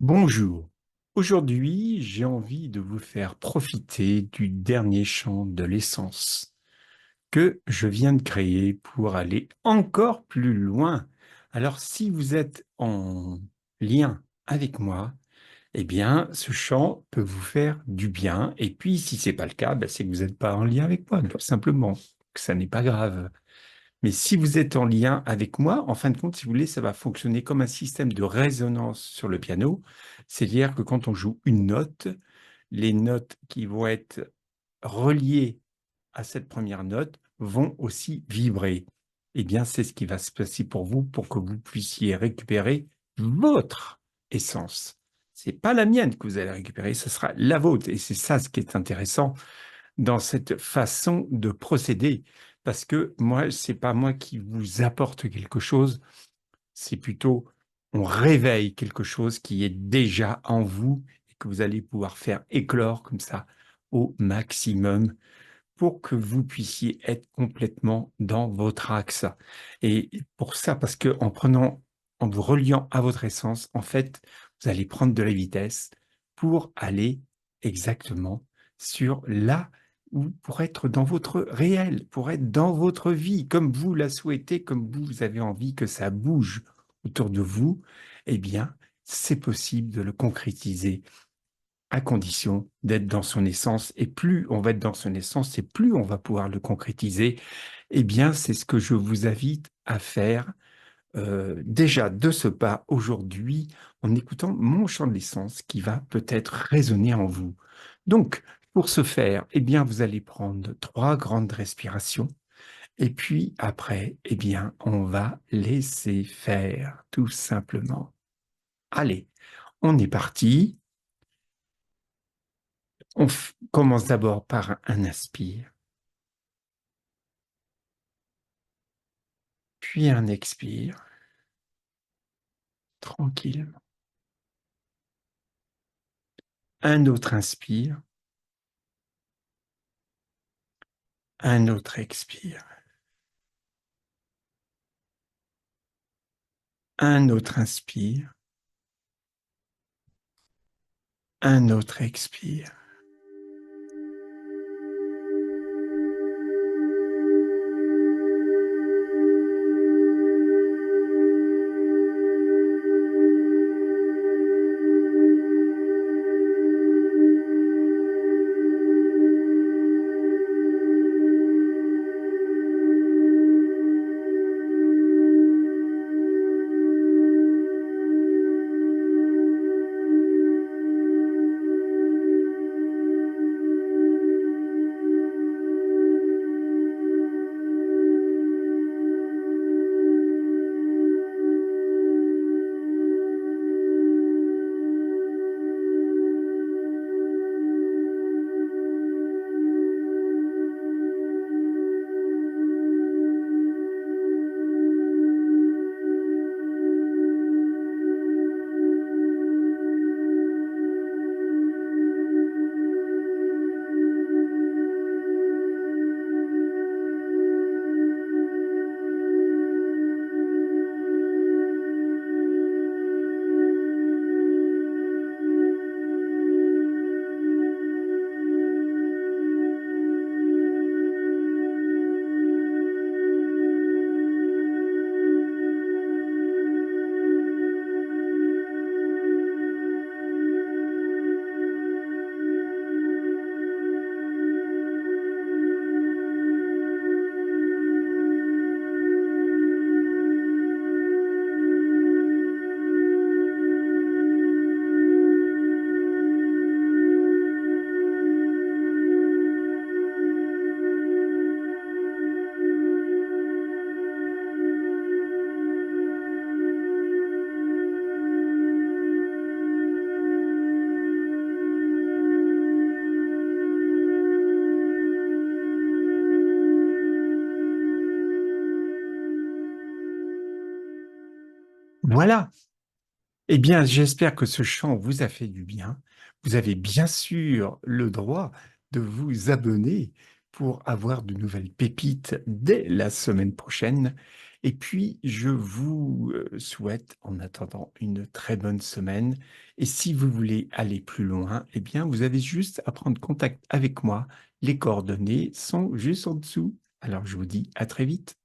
Bonjour. Aujourd'hui, j'ai envie de vous faire profiter du dernier chant de l'essence que je viens de créer pour aller encore plus loin. Alors, si vous êtes en lien avec moi, eh bien, ce chant peut vous faire du bien. Et puis, si c'est pas le cas, ben, c'est que vous n'êtes pas en lien avec moi, tout simplement. Que ça n'est pas grave. Mais si vous êtes en lien avec moi, en fin de compte, si vous voulez, ça va fonctionner comme un système de résonance sur le piano. C'est-à-dire que quand on joue une note, les notes qui vont être reliées à cette première note vont aussi vibrer. Eh bien, c'est ce qui va se passer pour vous pour que vous puissiez récupérer votre essence. C'est pas la mienne que vous allez récupérer, ce sera la vôtre. Et c'est ça ce qui est intéressant dans cette façon de procéder. Parce que moi, c'est pas moi qui vous apporte quelque chose, c'est plutôt on réveille quelque chose qui est déjà en vous et que vous allez pouvoir faire éclore comme ça au maximum pour que vous puissiez être complètement dans votre axe. Et pour ça, parce que en vous reliant à votre essence, en fait, vous allez prendre de la vitesse pour aller exactement sur là où pour être dans votre réel, pour être dans votre vie, comme vous la souhaitez, comme vous avez envie que ça bouge autour de vous, eh bien, c'est possible de le concrétiser à condition d'être dans son essence. Et plus on va être dans son essence, et plus on va pouvoir le concrétiser. Eh bien, c'est ce que je vous invite à faire déjà de ce pas aujourd'hui en écoutant mon chant de l'essence qui va peut-être résonner en vous. Donc, pour ce faire, eh bien, vous allez prendre 3 grandes respirations. Et puis après, eh bien, on va laisser faire, tout simplement. Allez, on est parti. Commence d'abord par un inspire, puis un expire, tranquillement. Un autre inspire, un autre expire, un autre inspire, un autre expire. Voilà. Eh bien, j'espère que ce chant vous a fait du bien. Vous avez bien sûr le droit de vous abonner pour avoir de nouvelles pépites dès la semaine prochaine. Et puis, je vous souhaite en attendant une très bonne semaine. Et si vous voulez aller plus loin, eh bien, vous avez juste à prendre contact avec moi. Les coordonnées sont juste en dessous. Alors, je vous dis à très vite.